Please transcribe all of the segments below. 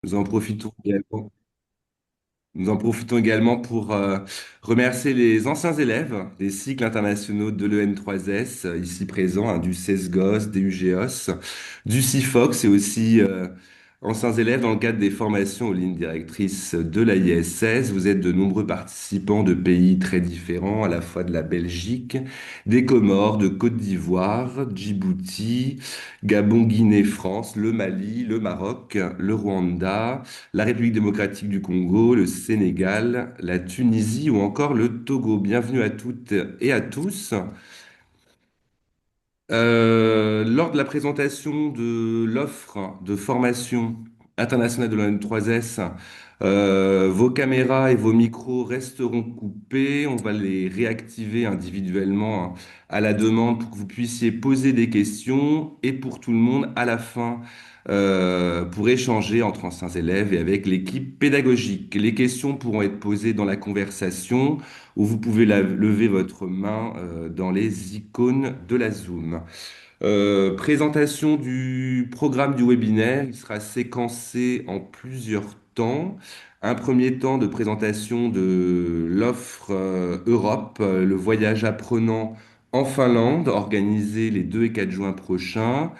Nous en profitons également. Nous en profitons également pour remercier les anciens élèves des cycles internationaux de l'EN3S, ici présents, hein, du CESGOS, des UGEOS, du CIFOX et aussi anciens élèves dans le cadre des formations aux lignes directrices de la l'ISS. Vous êtes de nombreux participants de pays très différents, à la fois de la Belgique, des Comores, de Côte d'Ivoire, Djibouti, Gabon, Guinée, France, le Mali, le Maroc, le Rwanda, la République démocratique du Congo, le Sénégal, la Tunisie ou encore le Togo. Bienvenue à toutes et à tous. Lors de la présentation de l'offre de formation internationale de l'ON3S, vos caméras et vos micros resteront coupés. On va les réactiver individuellement, hein, à la demande pour que vous puissiez poser des questions et pour tout le monde à la fin pour échanger entre anciens élèves et avec l'équipe pédagogique. Les questions pourront être posées dans la conversation où vous pouvez lever votre main dans les icônes de la Zoom. Présentation du programme du webinaire, il sera séquencé en plusieurs temps. Un premier temps de présentation de l'offre Europe, le voyage apprenant en Finlande, organisé les 2 et 4 juin prochains.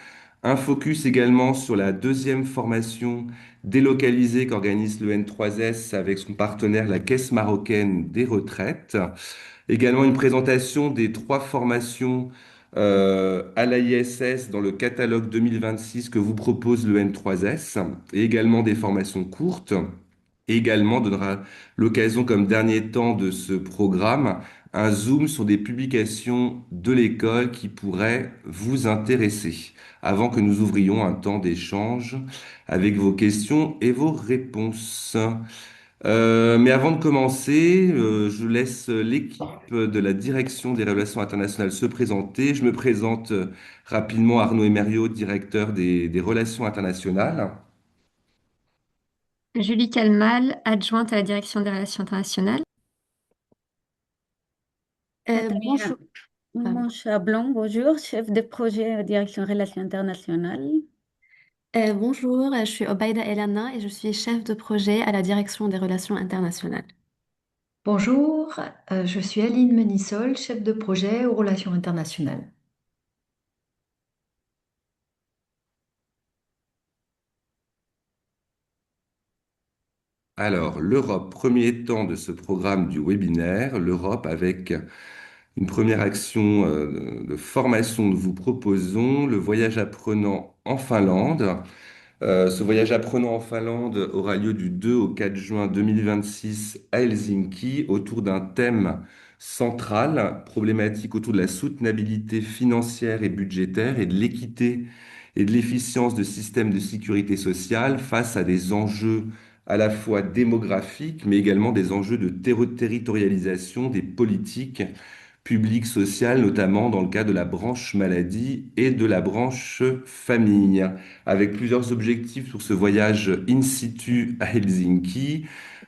Un focus également sur la deuxième formation délocalisée qu'organise le N3S avec son partenaire, la Caisse marocaine des retraites. Également une présentation des 3 formations à l'ISS dans le catalogue 2026 que vous propose le N3S, et également des formations courtes. Et également donnera l'occasion, comme dernier temps de ce programme, un zoom sur des publications de l'école qui pourraient vous intéresser, avant que nous ouvrions un temps d'échange avec vos questions et vos réponses. Mais avant de commencer, je laisse l'équipe de la direction des relations internationales se présenter. Je me présente rapidement, Arnaud Emerio, directeur des relations internationales. Julie Calmal, adjointe à la direction des relations internationales. Natalia, Bonjour, pardon. Mancha Blanc, bonjour, chef de projet à Direction Relations Internationales. Bonjour, je suis Obaïda Elana et je suis chef de projet à la direction des relations internationales. Bonjour, je suis Aline Menissol, chef de projet aux relations internationales. Alors, l'Europe, premier temps de ce programme du webinaire, l'Europe avec une première action de formation, nous vous proposons le voyage apprenant en Finlande. Ce voyage apprenant en Finlande aura lieu du 2 au 4 juin 2026 à Helsinki autour d'un thème central, problématique autour de la soutenabilité financière et budgétaire et de l'équité et de l'efficience de systèmes de sécurité sociale face à des enjeux à la fois démographiques, mais également des enjeux de territorialisation des politiques publiques sociales, notamment dans le cas de la branche maladie et de la branche famille, avec plusieurs objectifs sur ce voyage in situ à Helsinki.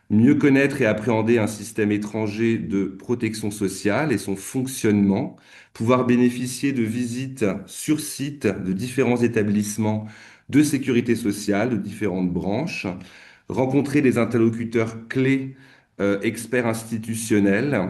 Mieux connaître et appréhender un système étranger de protection sociale et son fonctionnement, pouvoir bénéficier de visites sur site de différents établissements de sécurité sociale, de différentes branches, rencontrer des interlocuteurs clés, experts institutionnels,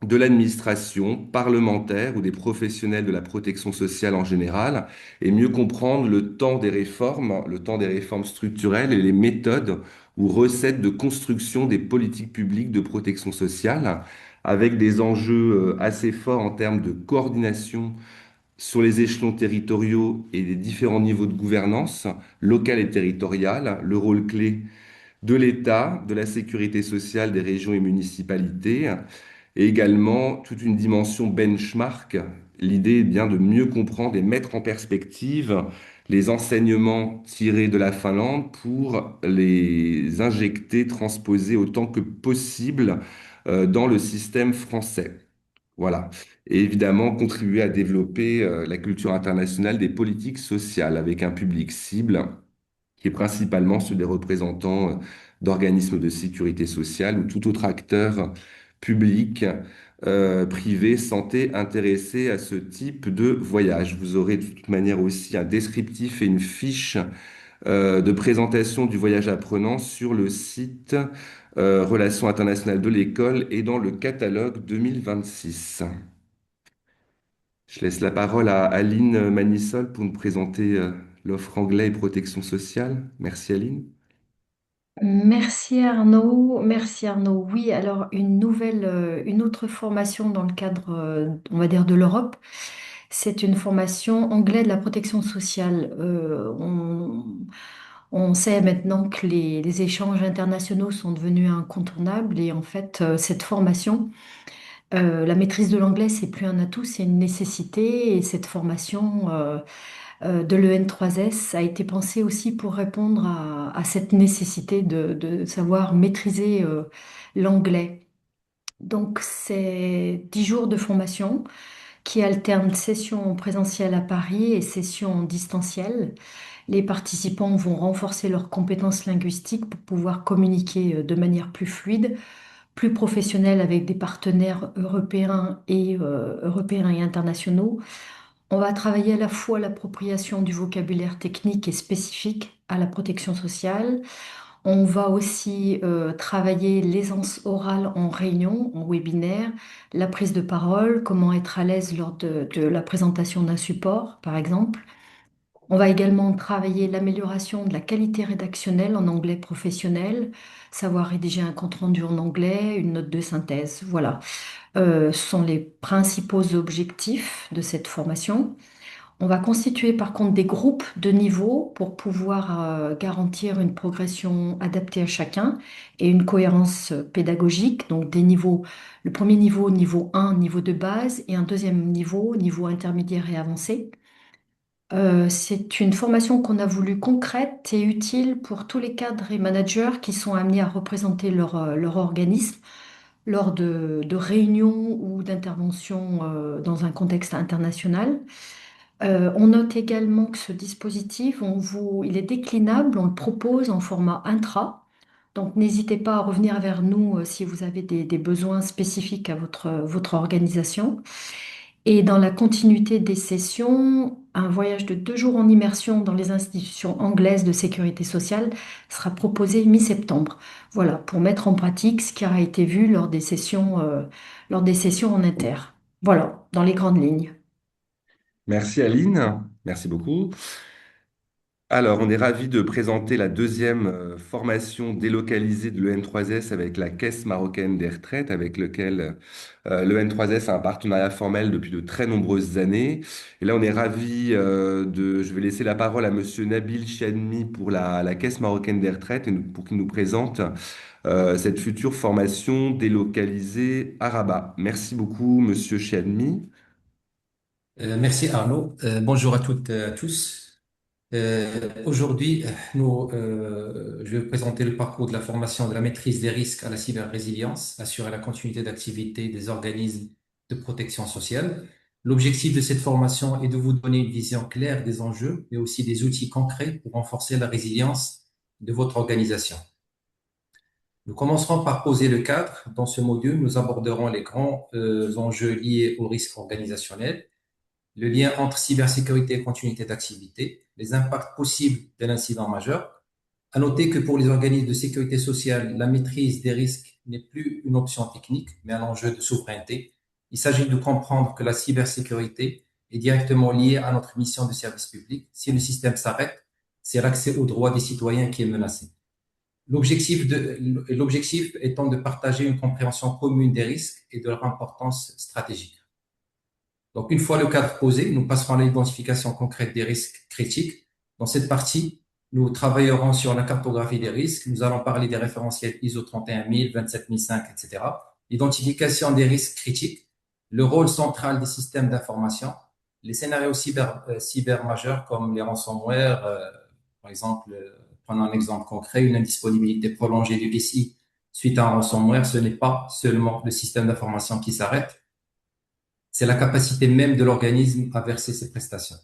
de l'administration, parlementaire ou des professionnels de la protection sociale en général, et mieux comprendre le temps des réformes structurelles et les méthodes ou recettes de construction des politiques publiques de protection sociale, avec des enjeux assez forts en termes de coordination sur les échelons territoriaux et des différents niveaux de gouvernance, locale et territoriale, le rôle clé de l'État, de la sécurité sociale des régions et municipalités, et également toute une dimension benchmark. L'idée est bien de mieux comprendre et mettre en perspective les enseignements tirés de la Finlande pour les injecter, transposer autant que possible dans le système français. Voilà. Et évidemment, contribuer à développer la culture internationale des politiques sociales avec un public cible qui est principalement ceux des représentants d'organismes de sécurité sociale ou tout autre acteur public, privé, santé, intéressé à ce type de voyage. Vous aurez de toute manière aussi un descriptif et une fiche de présentation du voyage apprenant sur le site Relations internationales de l'école et dans le catalogue 2026. Je laisse la parole à Aline Manisol pour nous présenter l'offre anglais et protection sociale. Merci Aline. Merci Arnaud, merci Arnaud. Oui, alors une autre formation dans le cadre, on va dire, de l'Europe, c'est une formation anglais de la protection sociale. On sait maintenant que les échanges internationaux sont devenus incontournables et en fait, cette formation, la maîtrise de l'anglais, c'est plus un atout, c'est une nécessité et cette formation, de l'EN3S a été pensé aussi pour répondre à cette nécessité de savoir maîtriser l'anglais. Donc, c'est 10 jours de formation qui alternent sessions présentielles à Paris et sessions en distanciel. Les participants vont renforcer leurs compétences linguistiques pour pouvoir communiquer de manière plus fluide, plus professionnelle avec des partenaires européens et internationaux. On va travailler à la fois l'appropriation du vocabulaire technique et spécifique à la protection sociale. On va aussi travailler l'aisance orale en réunion, en webinaire, la prise de parole, comment être à l'aise lors de la présentation d'un support, par exemple. On va également travailler l'amélioration de la qualité rédactionnelle en anglais professionnel, savoir rédiger un compte-rendu en anglais, une note de synthèse. Voilà. Ce sont les principaux objectifs de cette formation. On va constituer par contre des groupes de niveaux pour pouvoir garantir une progression adaptée à chacun et une cohérence pédagogique. Donc des niveaux, le premier niveau, niveau 1, niveau de base, et un deuxième niveau, niveau intermédiaire et avancé. C'est une formation qu'on a voulu concrète et utile pour tous les cadres et managers qui sont amenés à représenter leur organisme lors de réunions ou d'interventions dans un contexte international. On note également que ce dispositif, il est déclinable, on le propose en format intra. Donc n'hésitez pas à revenir vers nous si vous avez des besoins spécifiques à votre organisation. Et dans la continuité des sessions, un voyage de 2 jours en immersion dans les institutions anglaises de sécurité sociale sera proposé mi-septembre. Voilà, pour mettre en pratique ce qui aura été vu lors des sessions en inter. Voilà, dans les grandes lignes. Merci Aline, merci beaucoup. Alors, on est ravi de présenter la deuxième formation délocalisée de l'EN3S avec la Caisse marocaine des retraites, avec lequel l'EN3S a un partenariat formel depuis de très nombreuses années. Et là, on est ravi je vais laisser la parole à Monsieur Nabil Chiadmi pour la Caisse marocaine des retraites et pour qu'il nous présente cette future formation délocalisée à Rabat. Merci beaucoup, Monsieur Chiadmi. Merci Arnaud. Bonjour à toutes et à tous. Aujourd'hui, je vais vous présenter le parcours de la formation de la maîtrise des risques à la cyber-résilience, assurer la continuité d'activité des organismes de protection sociale. L'objectif de cette formation est de vous donner une vision claire des enjeux, mais aussi des outils concrets pour renforcer la résilience de votre organisation. Nous commencerons par poser le cadre. Dans ce module, nous aborderons les grands enjeux liés au risque organisationnel, le lien entre cybersécurité et continuité d'activité, les impacts possibles d'un incident majeur. À noter que pour les organismes de sécurité sociale, la maîtrise des risques n'est plus une option technique, mais un enjeu de souveraineté. Il s'agit de comprendre que la cybersécurité est directement liée à notre mission de service public. Si le système s'arrête, c'est l'accès aux droits des citoyens qui est menacé. L'objectif étant de partager une compréhension commune des risques et de leur importance stratégique. Donc, une fois le cadre posé, nous passerons à l'identification concrète des risques critiques. Dans cette partie, nous travaillerons sur la cartographie des risques. Nous allons parler des référentiels ISO 31000, 27005, etc. L'identification des risques critiques, le rôle central des systèmes d'information, les scénarios cyber majeurs comme les ransomware, par exemple, prenons un exemple concret, une indisponibilité prolongée du PCI suite à un ransomware, ce n'est pas seulement le système d'information qui s'arrête, c'est la capacité même de l'organisme à verser ses prestations.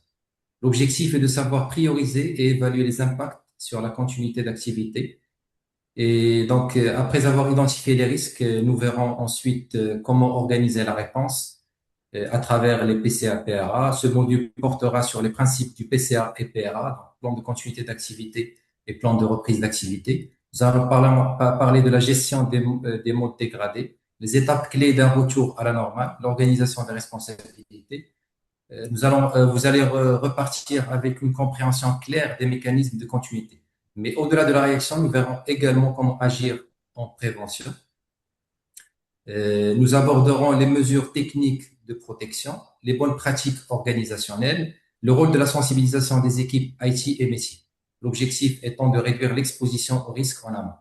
L'objectif est de savoir prioriser et évaluer les impacts sur la continuité d'activité. Et donc, après avoir identifié les risques, nous verrons ensuite comment organiser la réponse à travers les PCA-PRA. Ce module portera sur les principes du PCA et PRA, plan de continuité d'activité et plan de reprise d'activité. Nous allons parler de la gestion des modes dégradés, les étapes clés d'un retour à la normale, l'organisation des responsabilités. Vous allez repartir avec une compréhension claire des mécanismes de continuité. Mais au-delà de la réaction, nous verrons également comment agir en prévention. Nous aborderons les mesures techniques de protection, les bonnes pratiques organisationnelles, le rôle de la sensibilisation des équipes IT et métiers. L'objectif étant de réduire l'exposition au risque en amont.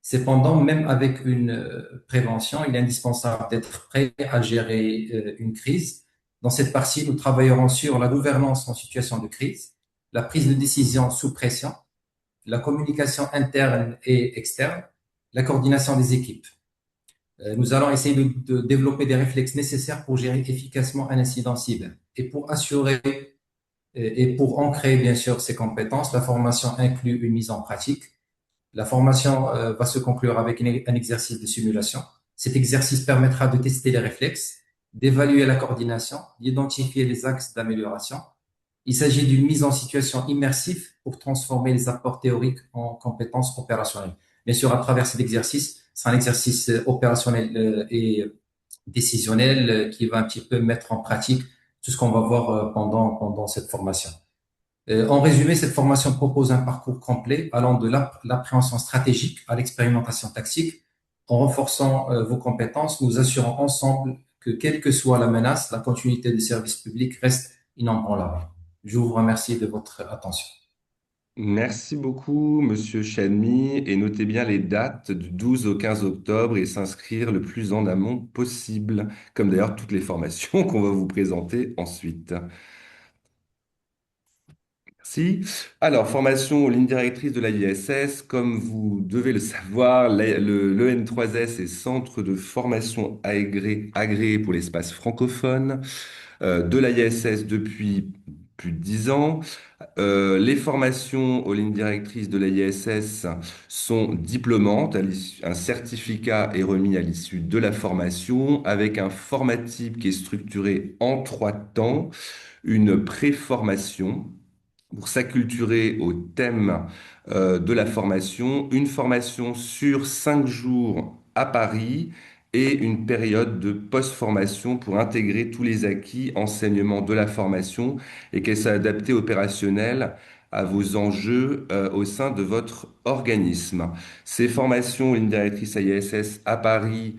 Cependant, même avec une prévention, il est indispensable d'être prêt à gérer une crise. Dans cette partie, nous travaillerons sur la gouvernance en situation de crise, la prise de décision sous pression, la communication interne et externe, la coordination des équipes. Nous allons essayer de développer des réflexes nécessaires pour gérer efficacement un incident cyber. Et pour assurer et pour ancrer, bien sûr, ces compétences, la formation inclut une mise en pratique. La formation va se conclure avec un exercice de simulation. Cet exercice permettra de tester les réflexes, d'évaluer la coordination, d'identifier les axes d'amélioration. Il s'agit d'une mise en situation immersive pour transformer les apports théoriques en compétences opérationnelles. Bien sûr, à travers cet exercice, c'est un exercice opérationnel et décisionnel qui va un petit peu mettre en pratique tout ce qu'on va voir pendant cette formation. En résumé, cette formation propose un parcours complet allant de l'appréhension stratégique à l'expérimentation tactique. En renforçant vos compétences, nous assurons ensemble que, quelle que soit la menace, la continuité des services publics reste inébranlable. Je vous remercie de votre attention. Merci beaucoup, Monsieur Chanmy, et notez bien les dates du 12 au 15 octobre et s'inscrire le plus en amont possible, comme d'ailleurs toutes les formations qu'on va vous présenter ensuite. Merci. Alors, formation aux lignes directrices de la l'ISS, comme vous devez le savoir, l'EN3S est centre de formation agréé pour l'espace francophone de la l'ISS depuis plus de 10 ans. Les formations aux lignes directrices de la l'ISS sont diplômantes. Un certificat est remis à l'issue de la formation avec un format type qui est structuré en 3 temps, une préformation pour s'acculturer au thème de la formation, une formation sur 5 jours à Paris et une période de post-formation pour intégrer tous les acquis enseignements de la formation et qu'elle soit adaptée opérationnelle à vos enjeux au sein de votre organisme. Ces formations, ligne directrice ISS à Paris,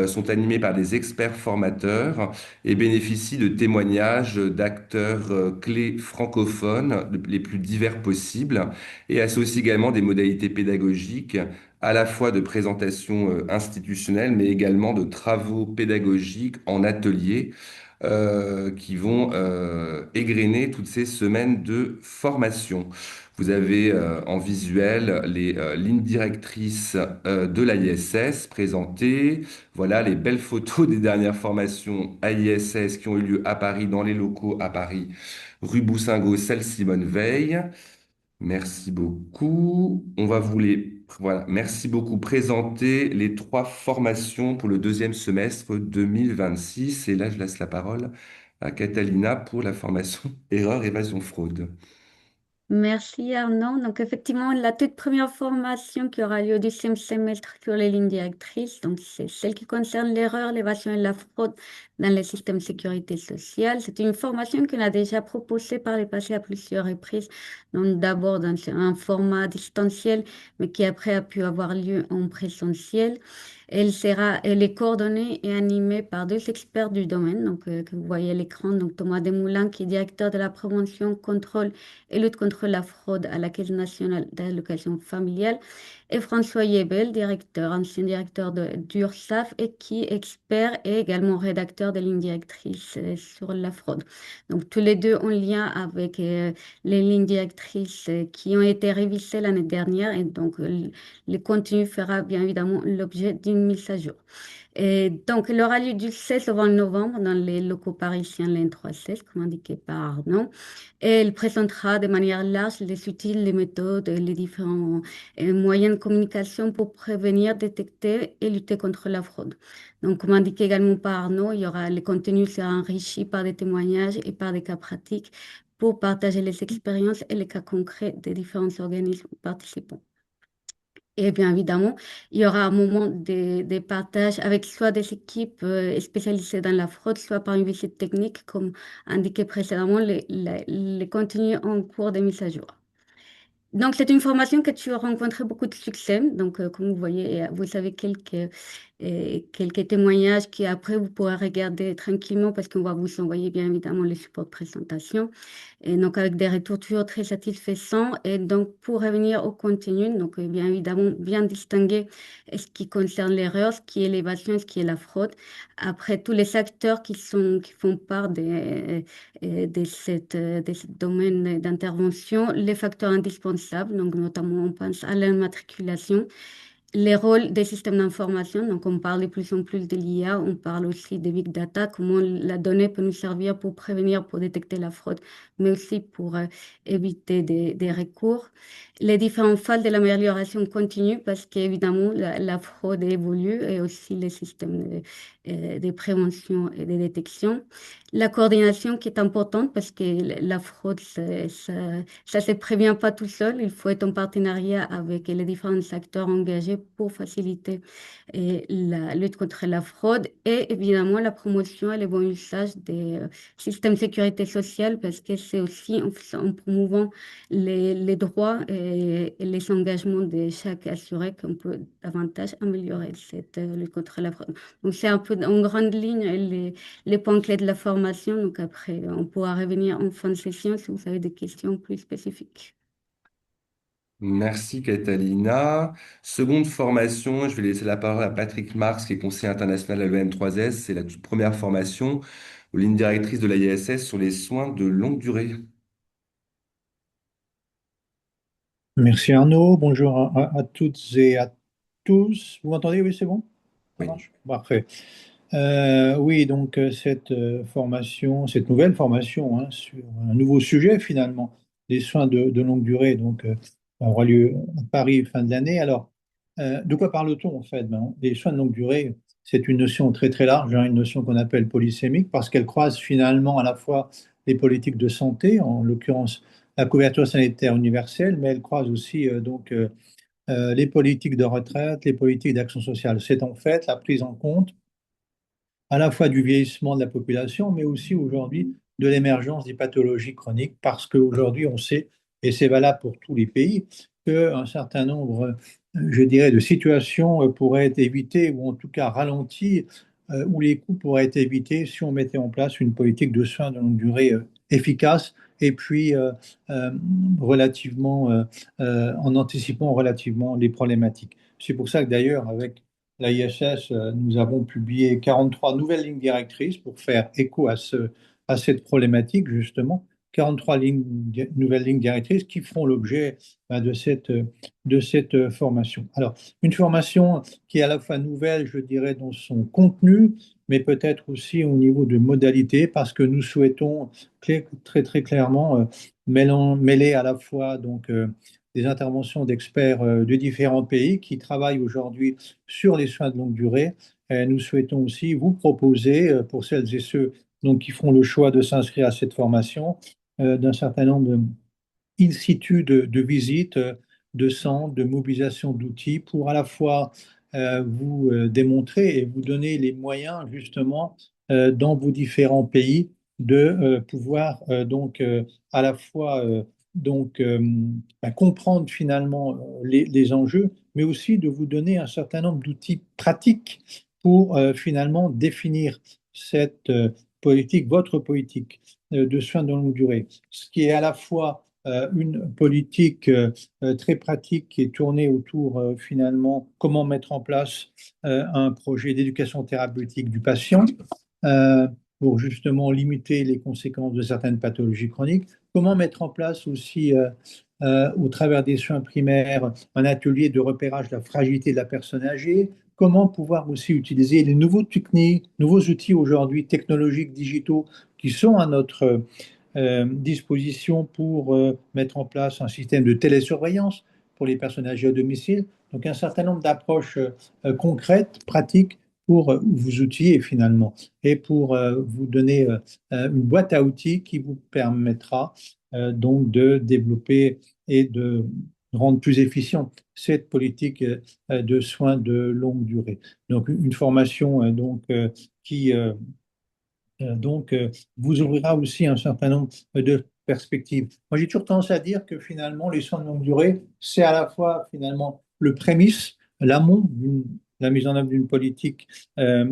sont animées par des experts formateurs et bénéficie de témoignages d'acteurs clés francophones les plus divers possibles et associe également des modalités pédagogiques à la fois de présentation institutionnelle mais également de travaux pédagogiques en atelier qui vont égrener toutes ces semaines de formation. Vous avez en visuel les lignes directrices de l'ISS présentées. Voilà les belles photos des dernières formations à ISS qui ont eu lieu à Paris, dans les locaux à Paris, rue Boussingault, salle Simone Veil. Merci beaucoup. On va voilà, merci beaucoup. Présenter les 3 formations pour le deuxième semestre 2026. Et là, je laisse la parole à Catalina pour la formation Erreur, Évasion, Fraude. Merci Arnaud. Donc effectivement, la toute première formation qui aura lieu au deuxième semestre sur les lignes directrices, donc c'est celle qui concerne l'erreur, l'évasion et la fraude dans les systèmes de sécurité sociale. C'est une formation qu'on a déjà proposée par le passé à plusieurs reprises, donc d'abord dans un format distanciel, mais qui après a pu avoir lieu en présentiel. Elle est coordonnée et animée par 2 experts du domaine, donc que vous voyez à l'écran, donc Thomas Desmoulins, qui est directeur de la prévention, contrôle et lutte contre la fraude à la Caisse nationale d'allocation familiale, et François Yebel, ancien directeur d'URSSAF et qui est expert et également rédacteur des lignes directrices sur la fraude. Donc tous les deux en lien avec les lignes directrices qui ont été révisées l'année dernière et donc le contenu fera bien évidemment l'objet d'une mise à jour. Et donc, elle aura lieu du 16 au 20 novembre dans les locaux parisiens l'N316, comme indiqué par Arnaud. Et elle présentera de manière large les outils, les méthodes, les différents moyens de communication pour prévenir, détecter et lutter contre la fraude. Donc, comme indiqué également par Arnaud, le contenu sera enrichi par des témoignages et par des cas pratiques pour partager les expériences et les cas concrets des différents organismes participants. Et bien évidemment, il y aura un moment de partage avec soit des équipes spécialisées dans la fraude, soit par une visite technique, comme indiqué précédemment, les contenus en cours de mise à jour. Donc, c'est une formation que tu as rencontré beaucoup de succès. Donc, comme vous voyez, vous avez quelques témoignages qui après vous pourrez regarder tranquillement parce qu'on va vous envoyer bien évidemment les supports de présentation. Et donc, avec des retours toujours très satisfaisants. Et donc, pour revenir au contenu, donc, bien évidemment, bien distinguer ce qui concerne l'erreur, ce qui est l'évasion, ce qui est la fraude. Après, tous les acteurs qui font part de ce domaine d'intervention, les facteurs indispensables, donc notamment on pense à l'immatriculation, les rôles des systèmes d'information, donc on parle de plus en plus de l'IA, on parle aussi des big data, comment la donnée peut nous servir pour prévenir, pour détecter la fraude, mais aussi pour éviter des recours. Les différentes phases de l'amélioration continue parce qu'évidemment la fraude évolue et aussi les systèmes de prévention et de détection. La coordination qui est importante parce que la fraude, ça se prévient pas tout seul. Il faut être en partenariat avec les différents acteurs engagés pour faciliter la lutte contre la fraude et évidemment la promotion et le bon usage des systèmes de sécurité sociale parce que c'est aussi en promouvant les droits et les engagements de chaque assuré qu'on peut davantage améliorer cette lutte contre la fraude. Donc c'est un peu en grande ligne les points clés de la formation. Donc après, on pourra revenir en fin de session si vous avez des questions plus spécifiques. Merci Catalina. Seconde formation, je vais laisser la parole à Patrick Marx, qui est conseiller international à l'EM3S. C'est la toute première formation aux lignes directrices de l'ISS sur les soins de longue durée. Merci Arnaud, bonjour à toutes et à tous. Vous m'entendez? Oui, c'est bon? Ça Oui. marche? Parfait. Oui, donc cette formation, cette nouvelle formation hein, sur un nouveau sujet finalement, des soins de longue durée, donc aura lieu à Paris fin de l'année. Alors, de quoi parle-t-on en fait? Les soins de longue durée, c'est une notion très très large, hein, une notion qu'on appelle polysémique parce qu'elle croise finalement à la fois les politiques de santé, en l'occurrence la couverture sanitaire universelle, mais elle croise aussi les politiques de retraite, les politiques d'action sociale. C'est en fait la prise en compte à la fois du vieillissement de la population, mais aussi aujourd'hui de l'émergence des pathologies chroniques, parce qu'aujourd'hui, on sait, et c'est valable pour tous les pays, qu'un certain nombre, je dirais, de situations pourraient être évitées, ou en tout cas ralenties, où les coûts pourraient être évités si on mettait en place une politique de soins de longue durée efficace, et puis euh, relativement, en anticipant relativement les problématiques. C'est pour ça que d'ailleurs, avec la ISS, nous avons publié 43 nouvelles lignes directrices pour faire écho à cette problématique, justement. 43 nouvelles lignes directrices qui feront l'objet de cette formation. Alors, une formation qui est à la fois nouvelle, je dirais, dans son contenu, mais peut-être aussi au niveau de modalité, parce que nous souhaitons très, très clairement mêler à la fois des interventions d'experts de différents pays qui travaillent aujourd'hui sur les soins de longue durée. Nous souhaitons aussi vous proposer, pour celles et ceux qui feront le choix de s'inscrire à cette formation, d'un certain nombre in situ de visites, de centres, de mobilisation d'outils pour à la fois vous démontrer et vous donner les moyens justement dans vos différents pays de pouvoir à la fois comprendre finalement les enjeux, mais aussi de vous donner un certain nombre d'outils pratiques pour finalement définir cette politique, votre politique de soins de longue durée, ce qui est à la fois une politique très pratique qui est tournée autour finalement comment mettre en place un projet d'éducation thérapeutique du patient pour justement limiter les conséquences de certaines pathologies chroniques, comment mettre en place aussi au travers des soins primaires un atelier de repérage de la fragilité de la personne âgée, comment pouvoir aussi utiliser les nouveaux techniques, nouveaux outils aujourd'hui technologiques, digitaux qui sont à notre disposition pour mettre en place un système de télésurveillance pour les personnes âgées à domicile. Donc un certain nombre d'approches concrètes, pratiques, pour vous outiller finalement et pour vous donner une boîte à outils qui vous permettra donc de développer et de rendre plus efficient cette politique de soins de longue durée. Donc une formation qui vous ouvrira aussi un certain nombre de perspectives. Moi, j'ai toujours tendance à dire que finalement, les soins de longue durée, c'est à la fois finalement le prémisse, l'amont de la mise en œuvre d'une politique euh,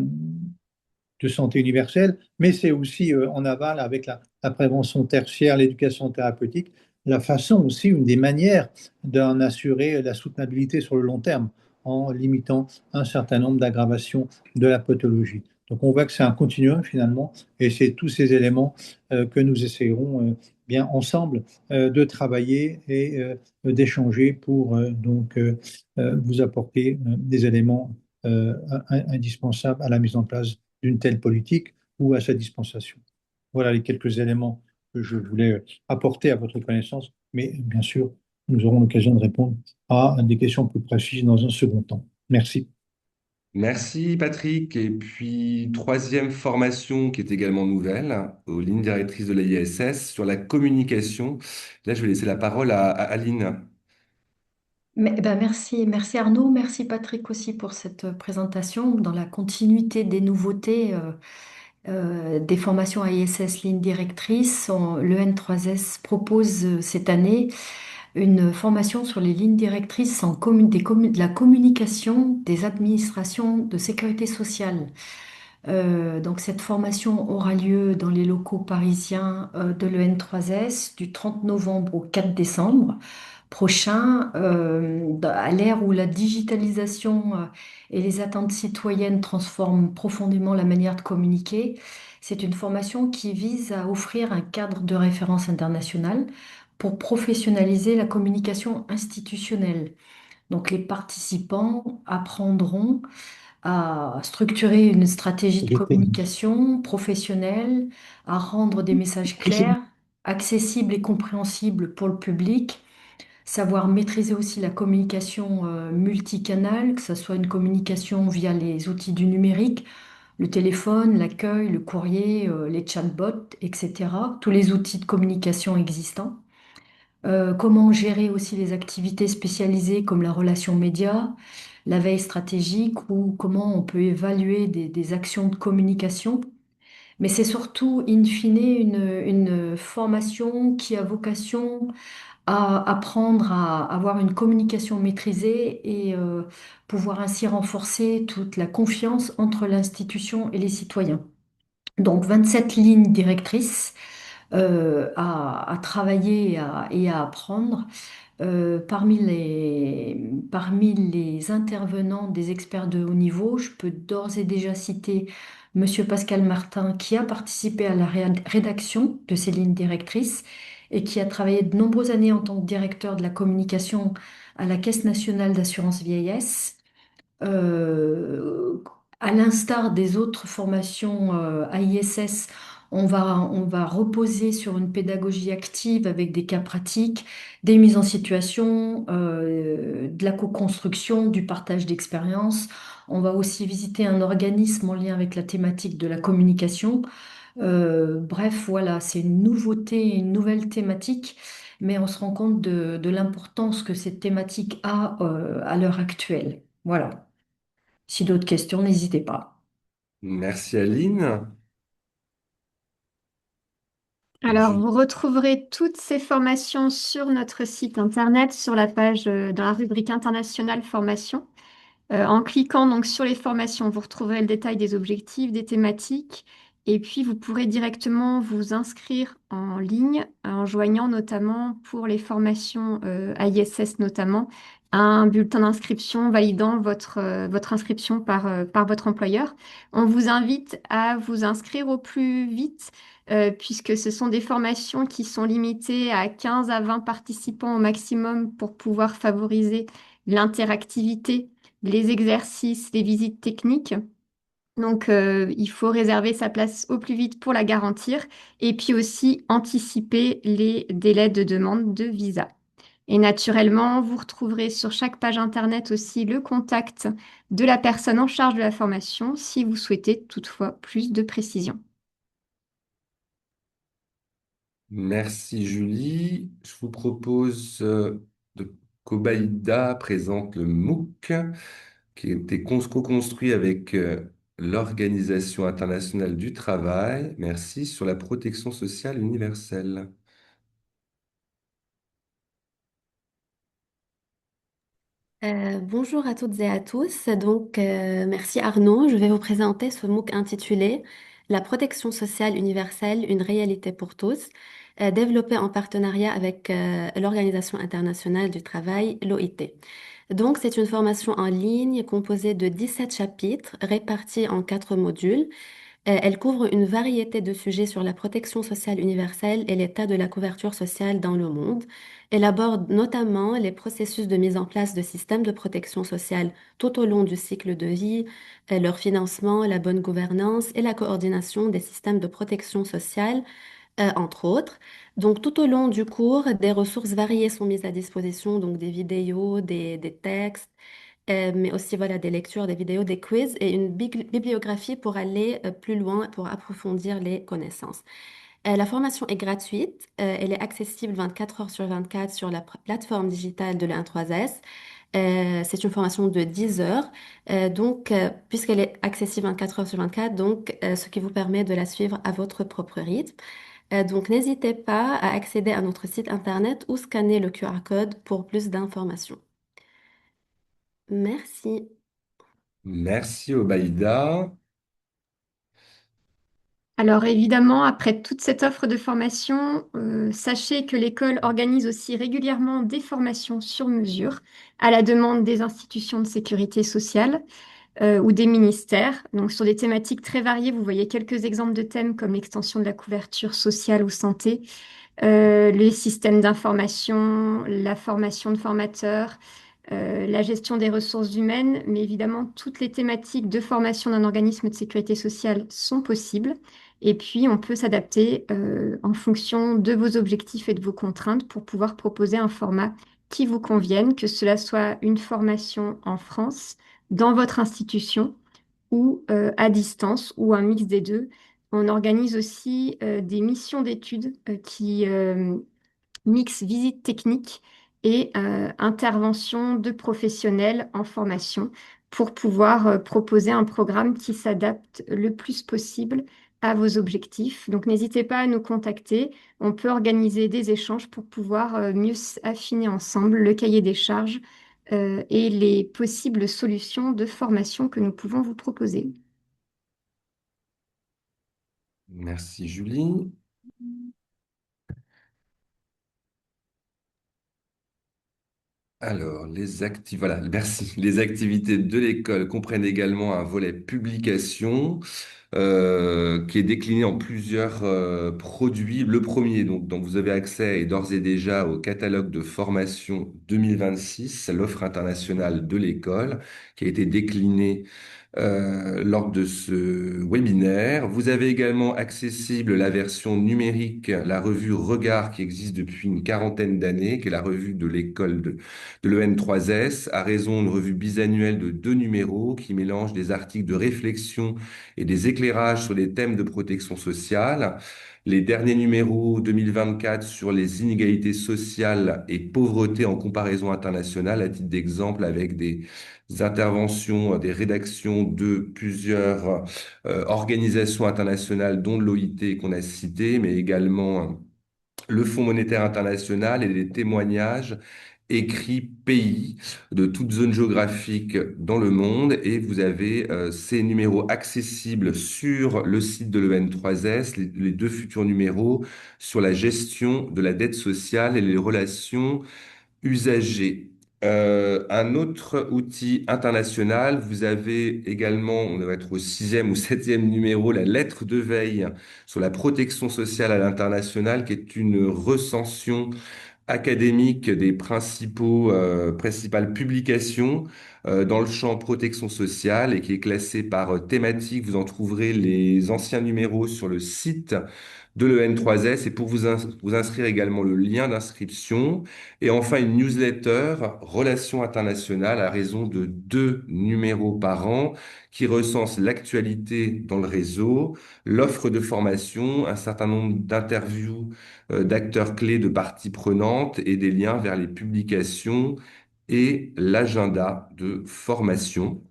de santé universelle, mais c'est aussi en aval avec la prévention tertiaire, l'éducation thérapeutique, la façon aussi, une des manières d'en assurer la soutenabilité sur le long terme en limitant un certain nombre d'aggravations de la pathologie. Donc on voit que c'est un continuum finalement, et c'est tous ces éléments que nous essayerons bien ensemble de travailler et d'échanger pour vous apporter des éléments indispensables à la mise en place d'une telle politique ou à sa dispensation. Voilà les quelques éléments que je voulais apporter à votre connaissance, mais bien sûr, nous aurons l'occasion de répondre à des questions plus précises dans un second temps. Merci. Merci Patrick. Et puis, troisième formation qui est également nouvelle, aux lignes directrices de la l'ISS sur la communication. Là, je vais laisser la parole à Aline. Merci Arnaud, merci Patrick aussi pour cette présentation dans la continuité des nouveautés des formations ISS ligne directrice. Le N3S propose cette année une formation sur les lignes directrices de la communication des administrations de sécurité sociale. Donc cette formation aura lieu dans les locaux parisiens de l'EN3S du 30 novembre au 4 décembre prochain, à l'ère où la digitalisation et les attentes citoyennes transforment profondément la manière de communiquer. C'est une formation qui vise à offrir un cadre de référence international pour professionnaliser la communication institutionnelle. Donc les participants apprendront à structurer une stratégie de communication professionnelle, à rendre des messages clairs, accessibles et compréhensibles pour le public, savoir maîtriser aussi la communication multicanale, que ce soit une communication via les outils du numérique, le téléphone, l'accueil, le courrier, les chatbots, etc., tous les outils de communication existants. Comment gérer aussi les activités spécialisées comme la relation média, la veille stratégique ou comment on peut évaluer des actions de communication. Mais c'est surtout, in fine, une formation qui a vocation à apprendre à avoir une communication maîtrisée et pouvoir ainsi renforcer toute la confiance entre l'institution et les citoyens. Donc 27 lignes directrices à travailler et à apprendre. Parmi les intervenants des experts de haut niveau, je peux d'ores et déjà citer Monsieur Pascal Martin, qui a participé à la rédaction de ces lignes directrices et qui a travaillé de nombreuses années en tant que directeur de la communication à la Caisse nationale d'assurance vieillesse. Euh, à l'instar des autres formations à ISS, on va reposer sur une pédagogie active avec des cas pratiques, des mises en situation, de la co-construction, du partage d'expériences. On va aussi visiter un organisme en lien avec la thématique de la communication. Bref, voilà, c'est une nouveauté, une nouvelle thématique, mais on se rend compte de l'importance que cette thématique a à l'heure actuelle. Voilà. Si d'autres questions, n'hésitez pas. Merci Aline. Alors, Je- vous retrouverez toutes ces formations sur notre site internet, sur la page, dans la rubrique internationale formation. En cliquant donc sur les formations, vous retrouverez le détail des objectifs, des thématiques, et puis vous pourrez directement vous inscrire en ligne en joignant notamment pour les formations à ISS notamment un bulletin d'inscription validant votre inscription par votre employeur. On vous invite à vous inscrire au plus vite puisque ce sont des formations qui sont limitées à 15 à 20 participants au maximum pour pouvoir favoriser l'interactivité, les exercices, les visites techniques. Donc, il faut réserver sa place au plus vite pour la garantir et puis aussi anticiper les délais de demande de visa. Et naturellement, vous retrouverez sur chaque page Internet aussi le contact de la personne en charge de la formation si vous souhaitez toutefois plus de précision. Merci Julie. Je vous propose de qu'Obaïda présente le MOOC qui a été co-construit avec l'Organisation internationale du travail. Merci, sur la protection sociale universelle. Bonjour à toutes et à tous. Merci Arnaud. Je vais vous présenter ce MOOC intitulé La protection sociale universelle, une réalité pour tous, développé en partenariat avec l'Organisation internationale du travail, l'OIT. Donc, c'est une formation en ligne composée de 17 chapitres répartis en 4 modules. Elle couvre une variété de sujets sur la protection sociale universelle et l'état de la couverture sociale dans le monde. Elle aborde notamment les processus de mise en place de systèmes de protection sociale tout au long du cycle de vie, leur financement, la bonne gouvernance et la coordination des systèmes de protection sociale, entre autres. Donc, tout au long du cours, des ressources variées sont mises à disposition, donc des vidéos, des textes, mais aussi voilà, des lectures, des vidéos, des quiz et une bibliographie pour aller plus loin, pour approfondir les connaissances. La formation est gratuite, elle est accessible 24 heures sur 24 sur la plateforme digitale de l'A13S. C'est une formation de 10 heures, puisqu'elle est accessible 24 heures sur 24, ce qui vous permet de la suivre à votre propre rythme. Donc, n'hésitez pas à accéder à notre site internet ou scanner le QR code pour plus d'informations. Merci. Merci Obaïda. Alors évidemment, après toute cette offre de formation, sachez que l'école organise aussi régulièrement des formations sur mesure à la demande des institutions de sécurité sociale ou des ministères. Donc sur des thématiques très variées, vous voyez quelques exemples de thèmes comme l'extension de la couverture sociale ou santé, les systèmes d'information, la formation de formateurs, la gestion des ressources humaines, mais évidemment, toutes les thématiques de formation d'un organisme de sécurité sociale sont possibles. Et puis, on peut s'adapter en fonction de vos objectifs et de vos contraintes pour pouvoir proposer un format qui vous convienne, que cela soit une formation en France, dans votre institution ou à distance ou un mix des deux. On organise aussi des missions d'études qui mixent visite technique et intervention de professionnels en formation pour pouvoir proposer un programme qui s'adapte le plus possible à vos objectifs. Donc n'hésitez pas à nous contacter. On peut organiser des échanges pour pouvoir mieux affiner ensemble le cahier des charges et les possibles solutions de formation que nous pouvons vous proposer. Merci Julie. Alors, voilà, merci. Les activités de l'école comprennent également un volet publication qui est décliné en plusieurs produits. Le premier, donc, dont vous avez accès, est d'ores et déjà au catalogue de formation 2026, l'offre internationale de l'école, qui a été décliné lors de ce webinaire. Vous avez également accessible la version numérique, la revue Regard, qui existe depuis une quarantaine d'années, qui est la revue de l'école de l'EN3S, à raison d'une revue bisannuelle de 2 numéros qui mélange des articles de réflexion et des éclairages sur les thèmes de protection sociale. Les derniers numéros 2024 sur les inégalités sociales et pauvreté en comparaison internationale, à titre d'exemple, avec des interventions, des rédactions de plusieurs organisations internationales, dont l'OIT qu'on a cité, mais également le Fonds monétaire international et des témoignages écrits pays de toutes zones géographiques dans le monde. Et vous avez ces numéros accessibles sur le site de l'EN3S, les 2 futurs numéros sur la gestion de la dette sociale et les relations usagers. Un autre outil international, vous avez également, on va être au 6e ou 7e numéro, la lettre de veille sur la protection sociale à l'international, qui est une recension académique des principales publications dans le champ protection sociale et qui est classée par thématique. Vous en trouverez les anciens numéros sur le site de l'EN3S et pour vous inscrire également le lien d'inscription. Et enfin, une newsletter Relations internationales à raison de 2 numéros par an qui recense l'actualité dans le réseau, l'offre de formation, un certain nombre d'interviews d'acteurs clés de parties prenantes et des liens vers les publications et l'agenda de formation.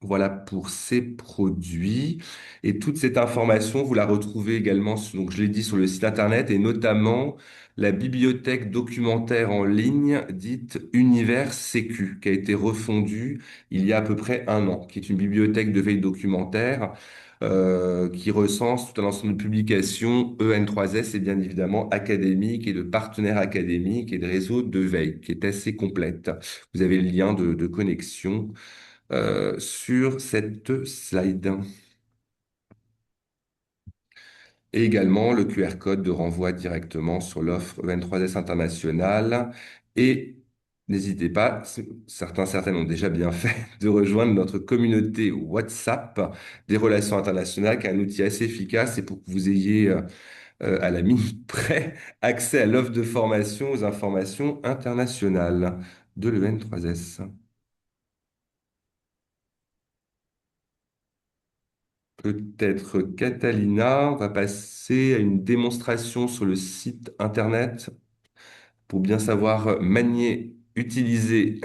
Voilà pour ces produits. Et toute cette information, vous la retrouvez également, donc je l'ai dit, sur le site internet et notamment la bibliothèque documentaire en ligne dite Univers Sécu, qui a été refondue il y a à peu près un an, qui est une bibliothèque de veille documentaire qui recense tout un ensemble de publications EN3S et bien évidemment académiques et de partenaires académiques et de réseaux de veille, qui est assez complète. Vous avez le lien de connexion sur cette slide. Et également le QR code de renvoi directement sur l'offre 23S internationale. Et n'hésitez pas, certaines ont déjà bien fait, de rejoindre notre communauté WhatsApp des relations internationales, qui est un outil assez efficace et pour que vous ayez à la minute près accès à l'offre de formation aux informations internationales de l'EN3S. Peut-être Catalina, on va passer à une démonstration sur le site internet pour bien savoir manier, utiliser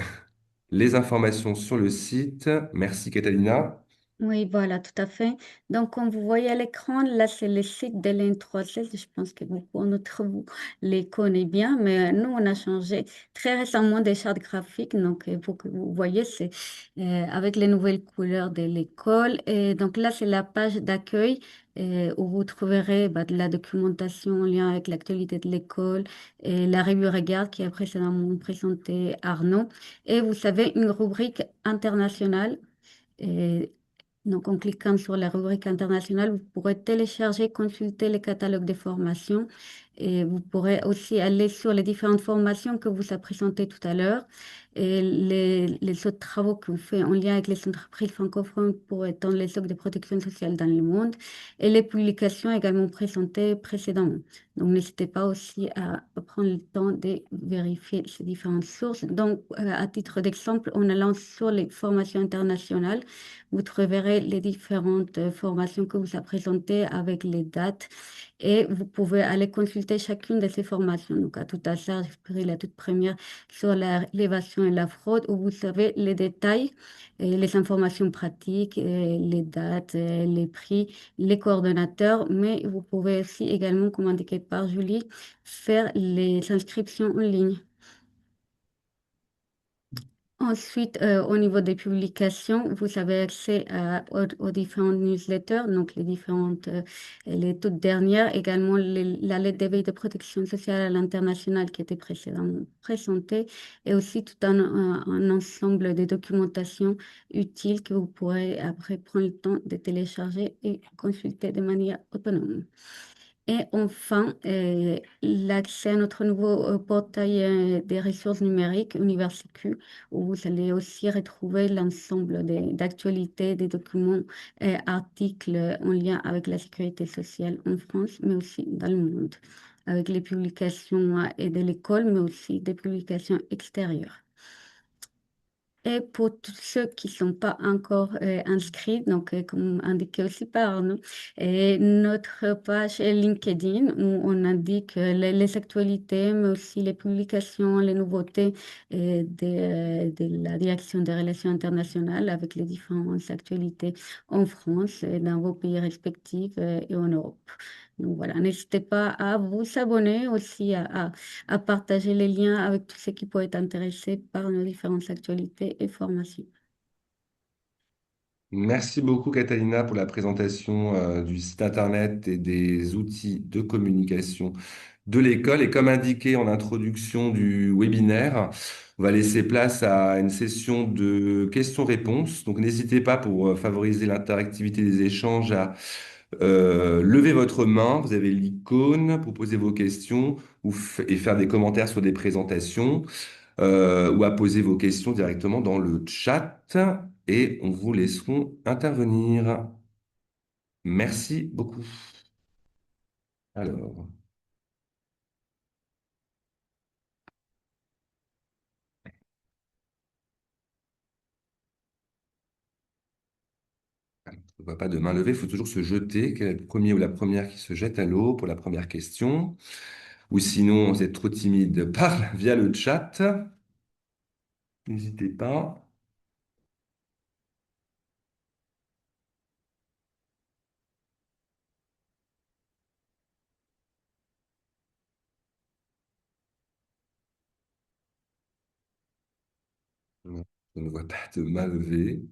les informations sur le site. Merci Catalina. Oui, voilà, tout à fait. Donc, comme vous voyez à l'écran, là, c'est le site de l'N316. Je pense que beaucoup d'entre vous les connaissent bien, mais nous, on a changé très récemment des chartes graphiques. Donc, pour que vous voyez, c'est avec les nouvelles couleurs de l'école. Et donc, là, c'est la page d'accueil où vous trouverez bah, de la documentation en lien avec l'actualité de l'école et la revue Regarde qui a précédemment présenté Arnaud. Et vous savez, une rubrique internationale. Donc, en cliquant sur la rubrique internationale, vous pourrez télécharger, consulter les catalogues de formations et vous pourrez aussi aller sur les différentes formations que vous a présentées tout à l'heure et les autres travaux que vous faites en lien avec les entreprises francophones pour étendre les offres de protection sociale dans le monde et les publications également présentées précédemment. Donc, n'hésitez pas aussi à prendre le temps de vérifier ces différentes sources. Donc, à titre d'exemple, en allant sur les formations internationales, vous trouverez les différentes formations que vous a présentées avec les dates et vous pouvez aller consulter chacune de ces formations. Donc, à tout hasard, j'ai pris la toute première sur l'évasion et la fraude où vous savez les détails, et les informations pratiques, et les dates, et les prix, les coordonnateurs, mais vous pouvez aussi également, comme indiqué par Julie, faire les inscriptions en ligne. Ensuite, au niveau des publications, vous avez accès aux différentes newsletters, donc les différentes, les toutes dernières, également la lettre d'éveil de protection sociale à l'international qui était précédemment présentée, et aussi tout un ensemble de documentation utile que vous pourrez après prendre le temps de télécharger et consulter de manière autonome. Et enfin, l'accès à notre nouveau portail des ressources numériques UniverSecu, où vous allez aussi retrouver l'ensemble d'actualités, des documents et articles en lien avec la sécurité sociale en France, mais aussi dans le monde, avec les publications et de l'école, mais aussi des publications extérieures. Et pour tous ceux qui ne sont pas encore inscrits, donc comme indiqué aussi par Arnaud, et notre page LinkedIn où on indique les actualités, mais aussi les publications, les nouveautés de la direction des relations internationales avec les différentes actualités en France et dans vos pays respectifs et en Europe. Donc voilà, n'hésitez pas à vous abonner aussi, à partager les liens avec tous ceux qui pourraient être intéressés par nos différentes actualités et formations. Merci beaucoup, Catalina, pour la présentation du site internet et des outils de communication de l'école. Et comme indiqué en introduction du webinaire, on va laisser place à une session de questions-réponses. Donc, n'hésitez pas pour favoriser l'interactivité des échanges à lever votre main. Vous avez l'icône pour poser vos questions et faire des commentaires sur des présentations ou à poser vos questions directement dans le chat et on vous laisseront intervenir. Merci beaucoup. Alors, je ne vois pas de main levée, il faut toujours se jeter. Quel est le premier ou la première qui se jette à l'eau pour la première question? Ou sinon, vous êtes trop timide, parle via le chat. N'hésitez pas. Non, je ne vois pas de main levée.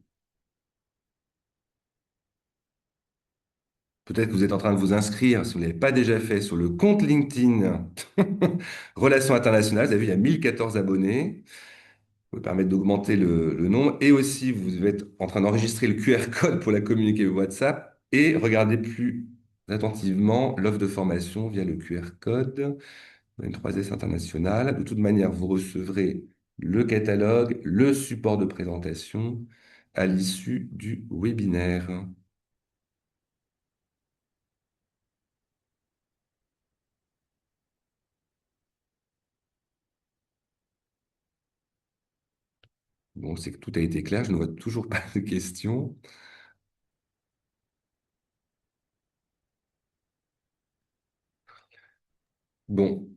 Peut-être que vous êtes en train de vous inscrire, si vous ne l'avez pas déjà fait, sur le compte LinkedIn Relations internationales. Vous avez vu, il y a 1014 abonnés. Vous permettre d'augmenter le nombre. Et aussi, vous êtes en train d'enregistrer le QR code pour la communiquer au WhatsApp. Et regardez plus attentivement l'offre de formation via le QR code. Une 3S internationale. De toute manière, vous recevrez le catalogue, le support de présentation à l'issue du webinaire. Bon, c'est que tout a été clair, je ne vois toujours pas de questions. Bon,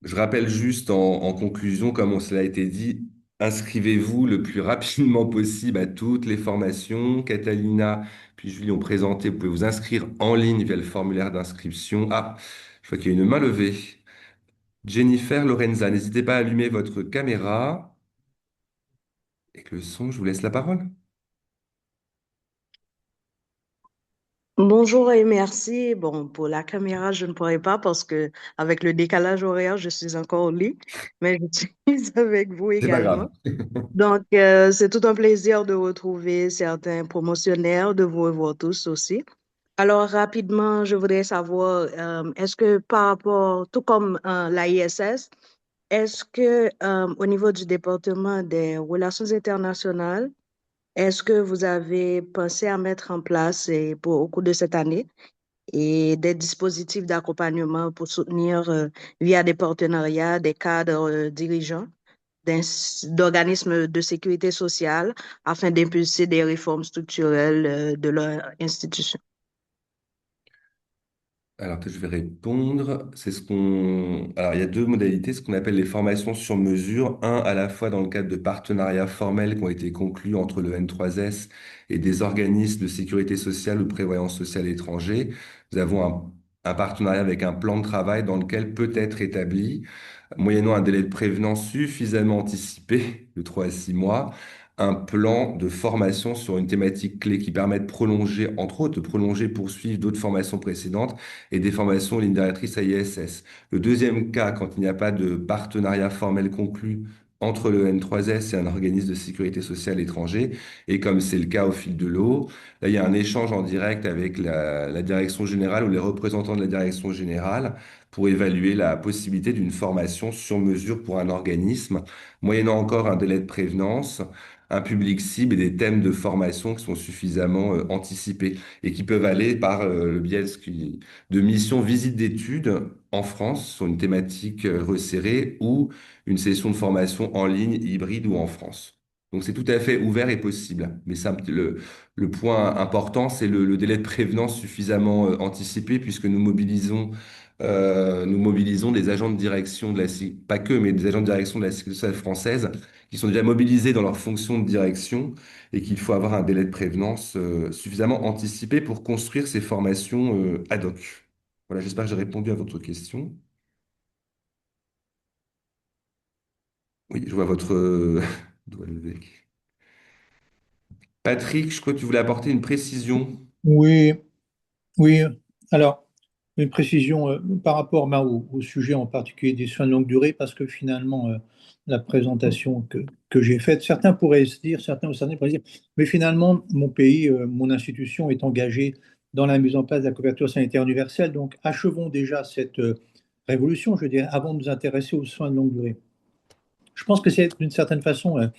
je rappelle juste en conclusion, comme cela a été dit, inscrivez-vous le plus rapidement possible à toutes les formations. Catalina puis Julie ont présenté, vous pouvez vous inscrire en ligne via le formulaire d'inscription. Ah, je vois qu'il y a une main levée. Jennifer Lorenza, n'hésitez pas à allumer votre caméra et que le son, je vous laisse la parole. Bonjour et merci. Bon, pour la caméra, je ne pourrais pas parce que avec le décalage horaire, je suis encore au lit, mais je suis avec vous C'est pas également. grave. Donc, c'est tout un plaisir de retrouver certains promotionnaires, de vous revoir tous aussi. Alors, rapidement, je voudrais savoir, est-ce que par rapport, tout comme l'AISS, est-ce que au niveau du département des relations internationales, est-ce que vous avez pensé à mettre en place au cours de cette année et des dispositifs d'accompagnement pour soutenir via des partenariats des cadres dirigeants d'organismes de sécurité sociale afin d'impulser des réformes structurelles de leur institution? Alors, que je vais répondre. C'est ce qu'on. Alors, il y a deux modalités, ce qu'on appelle les formations sur mesure. Un, à la fois dans le cadre de partenariats formels qui ont été conclus entre le N3S et des organismes de sécurité sociale ou de prévoyance sociale étrangers. Nous avons un partenariat avec un plan de travail dans lequel peut être établi, moyennant un délai de prévenance suffisamment anticipé, de 3 à 6 mois, un plan de formation sur une thématique clé qui permet de prolonger, entre autres, de prolonger, poursuivre d'autres formations précédentes et des formations en ligne directrice à ISS. Le deuxième cas, quand il n'y a pas de partenariat formel conclu entre le N3S et un organisme de sécurité sociale étranger, et comme c'est le cas au fil de l'eau, là, il y a un échange en direct avec la direction générale ou les représentants de la direction générale pour évaluer la possibilité d'une formation sur mesure pour un organisme, moyennant encore un délai de prévenance, un public cible et des thèmes de formation qui sont suffisamment anticipés et qui peuvent aller par le biais de missions visites d'études en France sur une thématique resserrée ou une session de formation en ligne, hybride ou en France. Donc c'est tout à fait ouvert et possible. Mais le point important, c'est le délai de prévenance suffisamment anticipé puisque nous mobilisons des agents de direction pas que, mais des agents de direction de la sécurité sociale française qui sont déjà mobilisés dans leurs fonctions de direction et qu'il faut avoir un délai de prévenance suffisamment anticipé pour construire ces formations ad hoc. Voilà, j'espère que j'ai répondu à votre question. Oui, je vois votre doigt levé. Patrick, je crois que tu voulais apporter une précision. Oui, oui. Alors, une précision par rapport au sujet en particulier des soins de longue durée, parce que finalement, la présentation que j'ai faite, certains pourraient se dire, certains ou certaines pourraient se dire, mais finalement, mon pays, mon institution est engagée dans la mise en place de la couverture sanitaire universelle, donc achevons déjà cette révolution, je veux dire, avant de nous intéresser aux soins de longue durée. Je pense que c'est d'une certaine façon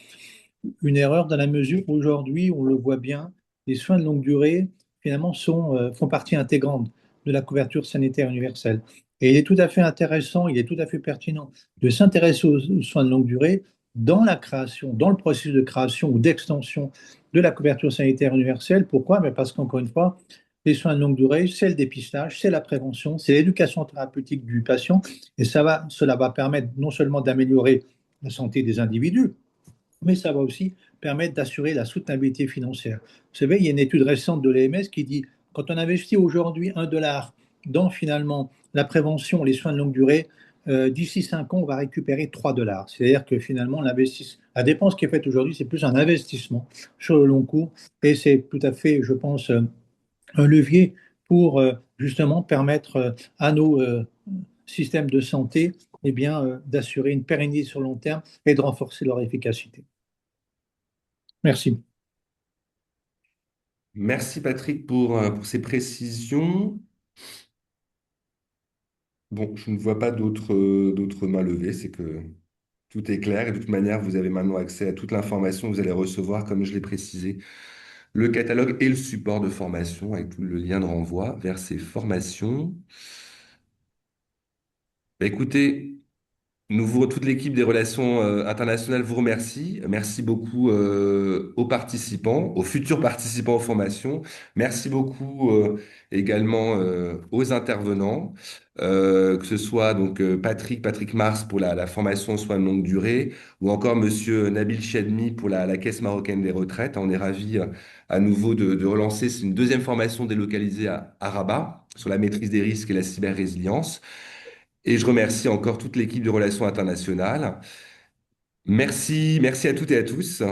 une erreur dans la mesure où aujourd'hui, on le voit bien, les soins de longue durée, finalement, font partie intégrante de la couverture sanitaire universelle. Et il est tout à fait intéressant, il est tout à fait pertinent de s'intéresser aux soins de longue durée dans la création, dans le processus de création ou d'extension de la couverture sanitaire universelle. Pourquoi? Mais parce qu'encore une fois, les soins de longue durée, c'est le dépistage, c'est la prévention, c'est l'éducation thérapeutique du patient, et cela va permettre non seulement d'améliorer la santé des individus, mais ça va aussi permettre d'assurer la soutenabilité financière. Vous savez, il y a une étude récente de l'EMS qui dit quand on investit aujourd'hui 1 dollar dans finalement la prévention, les soins de longue durée, d'ici 5 ans, on va récupérer 3 dollars. C'est-à-dire que finalement, la dépense qui est faite aujourd'hui, c'est plus un investissement sur le long cours et c'est tout à fait, je pense, un levier pour justement permettre à nos systèmes de santé eh bien, d'assurer une pérennité sur le long terme et de renforcer leur efficacité. Merci. Merci Patrick pour ces précisions. Bon, je ne vois pas d'autres mains levées, c'est que tout est clair et de toute manière, vous avez maintenant accès à toute l'information que vous allez recevoir, comme je l'ai précisé, le catalogue et le support de formation avec tout le lien de renvoi vers ces formations. Bah, écoutez, toute l'équipe des relations internationales vous remercie. Merci beaucoup aux participants, aux futurs participants aux formations. Merci beaucoup également aux intervenants, que ce soit donc Patrick Mars pour la formation en soins de longue durée, ou encore Monsieur Nabil Chadmi pour la Caisse marocaine des retraites. On est ravis à nouveau de relancer une deuxième formation délocalisée à Rabat sur la maîtrise des risques et la cyber-résilience. Et je remercie encore toute l'équipe de relations internationales. Merci à toutes et à tous.